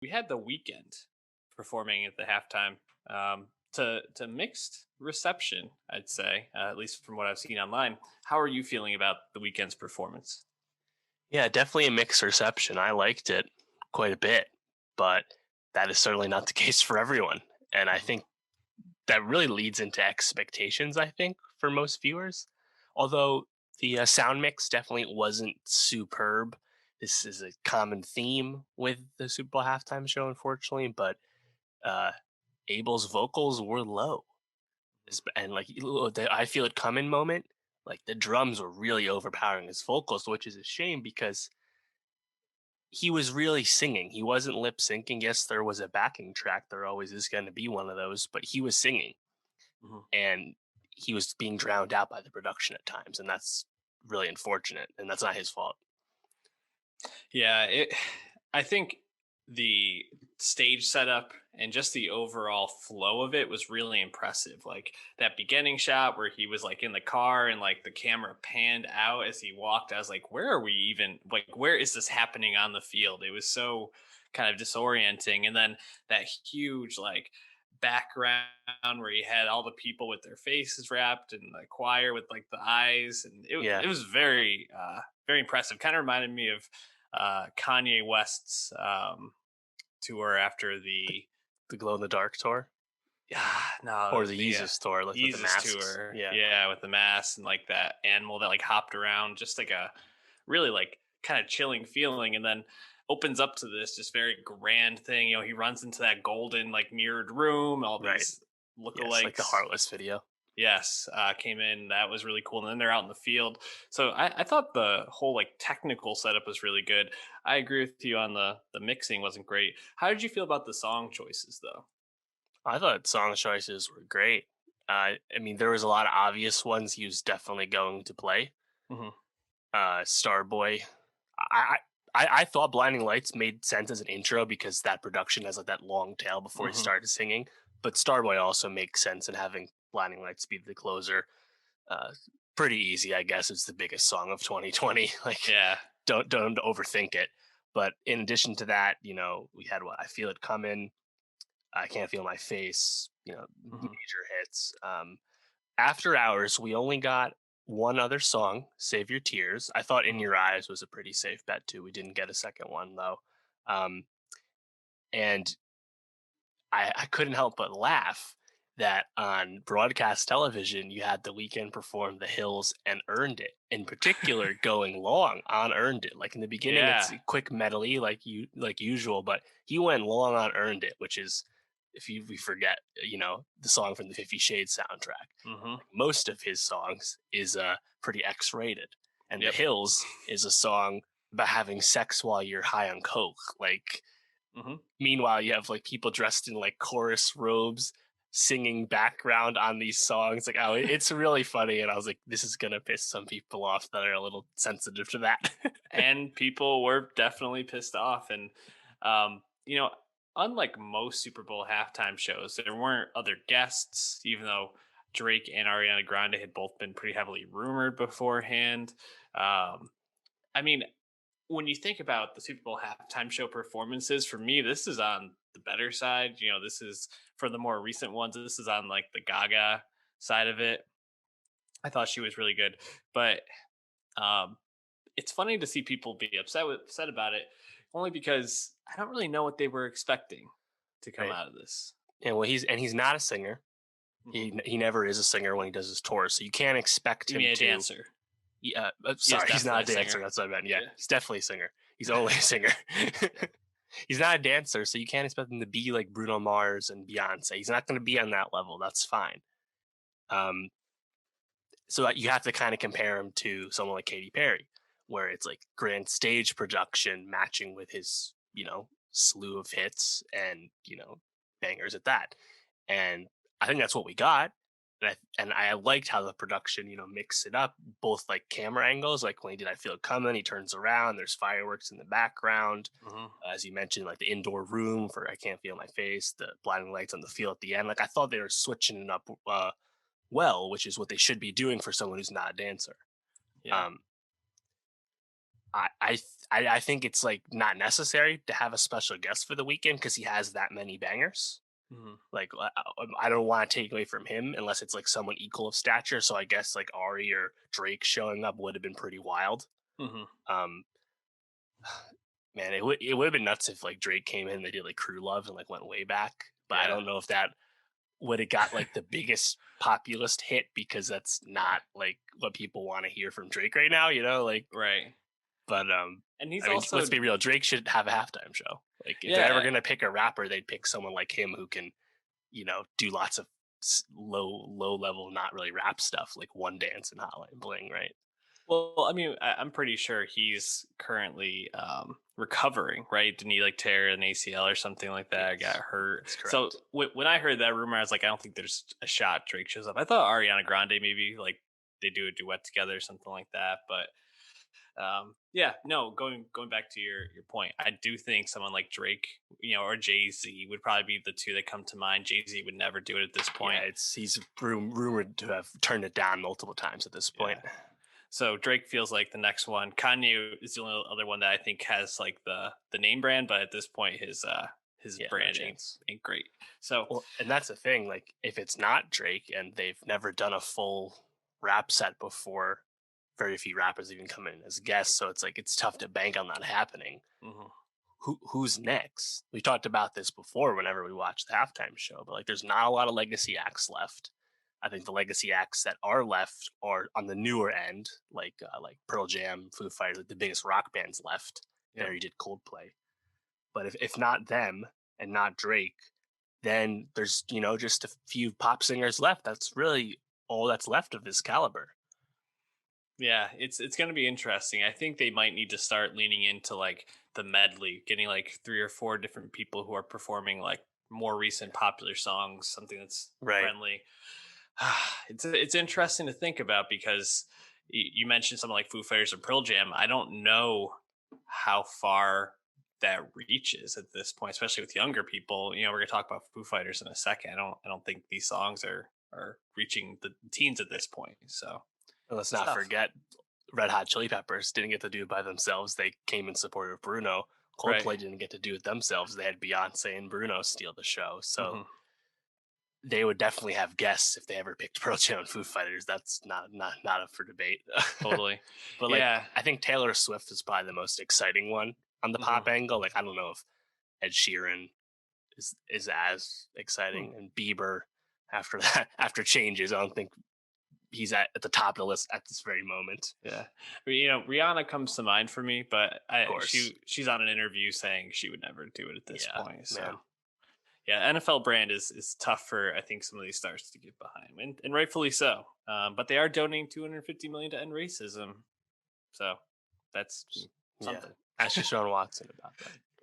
we had the weekend performing at the halftime, to mixed reception, I'd say, at least from what I've seen online. How are you feeling about the weekend's performance? Yeah, definitely a mixed reception. I liked it quite a bit, but that is certainly not the case for everyone. And I Mhm. think that really leads into expectations, I think, for most viewers. Although the sound mix definitely wasn't superb. This is a common theme with the Super Bowl halftime show, unfortunately, but uh, Abel's vocals were low. And like the I feel it coming moment, like the drums were really overpowering his vocals, which is a shame because he was really singing. He wasn't lip syncing. Yes, there was a backing track. There always is going to be one of those, but he was singing Mhm. and he was being drowned out by the production at times. And that's really unfortunate. And that's not his fault. Yeah, I think the stage setup and just the overall flow of it was really impressive. Like that beginning shot where he was like in the car and like the camera panned out as he walked. I was like, where are we even? Like, where is this happening on the field? It was so kind of disorienting. And then that huge like background where he had all the people with their faces wrapped and the choir with like the eyes, and Yeah. it was very impressive. Kind of reminded me of Kanye West's tour after the The glow in the dark tour yeah, no, it or was the the Yeezus tour, like with the Yeezus masks. tour. Yeah. Yeah, with the mask and like that animal that like hopped around, just like a really like kind of chilling feeling, and then opens up to this just very grand thing. You know, he runs into that golden like mirrored room, all Right. these Yes. Like the lookalikes. Heartless video. Yes, came in. That was really cool. And then they're out in the field. So I thought the whole like technical setup was really good. I agree with you on the mixing wasn't great. How did you feel about the song choices though? I thought song choices were great. I mean, there was a lot of obvious ones he was definitely going to play. Hmm. Starboy. I, I thought Blinding Lights made sense as an intro because that production has like that long tail before he Hmm. started singing. But Starboy also makes sense in having Blinding Lights be the closer. Uh, Pretty easy, I guess. It's the biggest song of 2020. Like, Yeah. don't overthink it. But in addition to that, we had what I feel it coming. I can't feel my face. Hmm. Major hits. After Hours, we only got one other song, Save Your Tears. I thought In Hmm. Your Eyes was a pretty safe bet too. We didn't get a second one though. Um, and I couldn't help but laugh that on broadcast television you had The Weeknd perform The Hills and Earned It. In particular, going long on Earned It. Like in the beginning, it's Yeah. a quick medley like usual, but he went long on Earned It, which is if we forget, the song from the 50 Shades soundtrack. Hmm. Like most of his songs is pretty X-rated, and The Yep. Hills is a song about having sex while you're high on coke. Like Hmm. meanwhile, you have like people dressed in like chorus robes singing background on these songs. Like, oh, it's really funny. And I was like, this is gonna piss some people off that are a little sensitive to that. And people were definitely pissed off. And you know, unlike most Super Bowl halftime shows, there weren't other guests, even though Drake and Ariana Grande had both been pretty heavily rumored beforehand. Um, I mean, when you think about the Super Bowl halftime show performances, for me, this is on the better side. You know, this is for the more recent ones. This is on like the Gaga side of it. I thought she was really good, but um, it's funny to see people be upset about it, only because I don't really know what they were expecting to come Right. out of this. And well, he's not a singer. Hmm. He never is a singer when he does his tour, so you can't expect You him mean a to. dancer? Yeah, He is sorry, he's not definitely a a singer. dancer. That's what I meant. Yeah, Yeah. he's definitely a singer. He's only a singer. Yeah. He's not a dancer, so you can't expect him to be like Bruno Mars and Beyonce. He's not going to be on that level. That's fine. Um, so you have to kind of compare him to someone like Katy Perry, where it's like grand stage production matching with his, slew of hits and, bangers at that. And I think that's what we got. And I liked how the production, mixed it up, both like camera angles, like when he did I Feel It Coming, he turns around, there's fireworks in the background. Hmm. As you mentioned, like the indoor room for I Can't Feel My Face, the blinding lights on the field at the end. Like I thought they were switching it up well, which is what they should be doing for someone who's not a dancer. Yeah. Um, I I think it's like not necessary to have a special guest for the weekend because he has that many bangers. Mhm. Like I don't want to take away from him unless it's like someone equal of stature. So I guess like Ari or Drake showing up would have been pretty wild. Mhm. Um, Man, it would have been nuts if like Drake came in and they did like Crew Love and like went way back. But I Yeah. don't know if that would have got like the biggest populist hit because that's Yeah. not like what people want to hear from Drake right now. Like Right. but And he's I mean, let's also be real. Drake should have a halftime show. Like, if they're ever yeah. gonna pick a rapper, they'd pick someone like him who can, do lots of low level, not really rap stuff, like One Dance and Hotline Bling, right? Well, I mean, I'm pretty sure he's currently recovering, right? Didn't he like tear an ACL or something like that? Got Yes, hurt. that's So correct. when I heard that rumor, I was like, I don't think there's a shot Drake shows up. I thought Ariana Grande maybe like they do a duet together or something like that. But yeah, no. Going back to your point, I do think someone like Drake, or Jay Z would probably be the two that come to mind. Jay Z would never do it at this Yeah, point. he's rumored to have turned it down multiple times at this point. Yeah. So Drake feels like the next one. Kanye is the only other one that I think has like the name brand, but at this point his Yeah, no brand chance. ain't great. So Well, and that's the thing. Like, if it's not Drake and they've never done a full rap set before, very few rappers even come in as guests. So it's like it's tough to bank on that happening. mhm, Who's next? We talked about this before whenever we watched the halftime show, but like there's not a lot of legacy acts left. I think the legacy acts that are left are on the newer end, like Pearl Jam, Foo Fighters, like the biggest rock bands left. yep. There you did Coldplay. But if not them and not Drake, then there's just a few pop singers left. That's really all that's left of this caliber. Yeah, it's going to be interesting. I think they might need to start leaning into like the medley, getting like three or four different people who are performing like more recent popular songs, something that's Right. friendly. It's interesting to think about because you mentioned something like Foo Fighters or Pearl Jam. I don't know how far that reaches at this point, especially with younger people. We're gonna talk about Foo Fighters in a second. I don't think these songs are reaching the teens at this point. So And let's it's not tough, forget Red Hot Chili Peppers didn't get to do it by themselves. They came in support of Bruno. right? Coldplay didn't get to do it themselves. They had Beyonce and Bruno steal the show. So Hmm. they would definitely have guests if they ever picked Pearl Jam and Foo Fighters. That's not up for debate. Totally. But like Yeah. I think Taylor Swift is probably the most exciting one on the Hmm. pop angle. Like I don't know if Ed Sheeran is as Hmm. exciting, and Bieber after that after changes. I don't think he's at the top of the list at this very moment. Yeah. Rihanna comes to mind for me, but Of I course. she's on an interview saying she would never do it at this Yeah, point. So man. yeah, NFL brand is tough for I think some of these stars to get behind, and rightfully so. But they are donating 250 million to end racism, so that's Yeah. something. Ask Deshaun Watson about that.